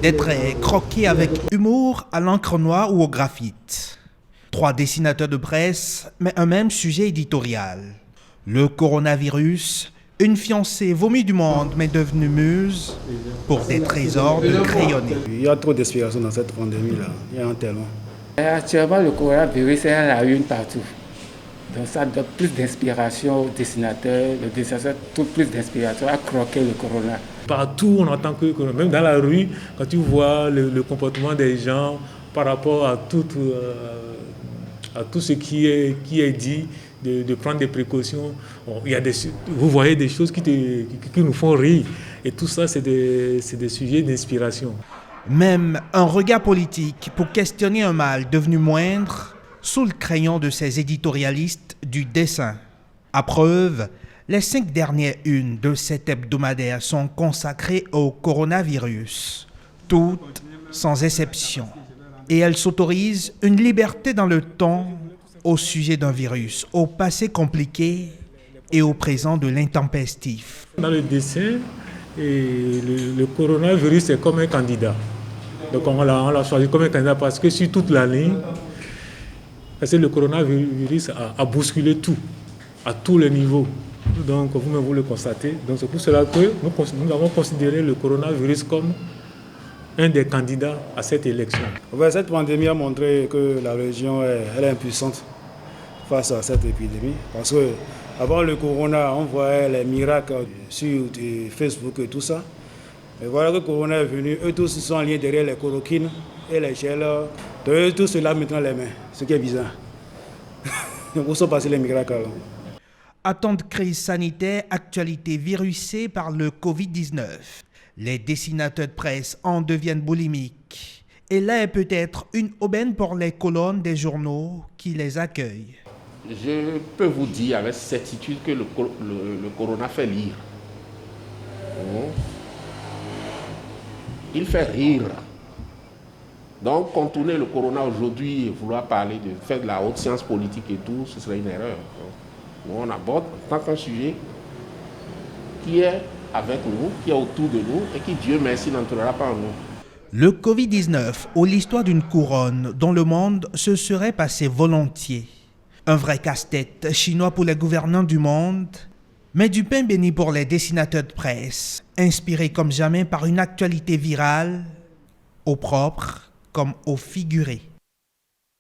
Des traits croqués avec humour à l'encre noire ou au graphite. 3 dessinateurs de presse, mais un même sujet éditorial. Le coronavirus, une fiancée vomie du monde mais devenue muse pour des trésors de crayonnés. Il y a trop d'inspiration dans cette pandémie-là. Il y en a tellement. Actuellement, le coronavirus est à la une partout. Donc ça donne plus d'inspiration aux dessinateurs. Le dessinateur trouve plus d'inspiration à croquer le corona. Partout, on entend que, même dans la rue, quand tu vois le comportement des gens par rapport à tout ce qui est dit, de prendre des précautions, vous voyez des choses qui nous font rire. Et tout ça, c'est des sujets d'inspiration. Même un regard politique pour questionner un mal devenu moindre sous le crayon de ces éditorialistes du dessin. À preuve, les 5 dernières unes de cet hebdomadaire sont consacrées au coronavirus, toutes sans exception. Et elles s'autorisent une liberté dans le ton au sujet d'un virus, au passé compliqué et au présent de l'intempestif. Dans le dessin, le coronavirus est comme un candidat. Donc on l'a choisi comme un candidat parce que sur toute la ligne, parce que le coronavirus a bousculé tout, à tous les niveaux. Donc vous-même vous le constatez. Donc c'est pour cela que nous avons considéré le coronavirus comme un des candidats à cette élection. Cette pandémie a montré que la religion elle est impuissante face à cette épidémie. Parce que avant le corona, on voyait les miracles sur Facebook et tout ça. Et voilà que le corona est venu, eux tous sont liés derrière les chloroquines et les gels. Donc eux tous se lavent maintenant les mains, ce qui est bizarre. Donc où sont passés les miracles alors? Attente crise sanitaire, actualité virusée par le Covid-19. Les dessinateurs de presse en deviennent boulimiques. Et là est peut-être une aubaine pour les colonnes des journaux qui les accueillent. Je peux vous dire avec certitude que le corona fait lire. Il fait rire. Donc, contourner le corona aujourd'hui et vouloir parler de faire de la haute science politique et tout, ce serait une erreur. Nous, on aborde en tant qu'un sujet qui est avec nous, qui est autour de nous et qui, Dieu merci, n'entrera pas en nous. Le Covid-19 ou l'histoire d'une couronne dont le monde se serait passé volontiers. Un vrai casse-tête chinois pour les gouvernants du monde, mais du pain béni pour les dessinateurs de presse, inspirés comme jamais par une actualité virale, au propre comme au figuré.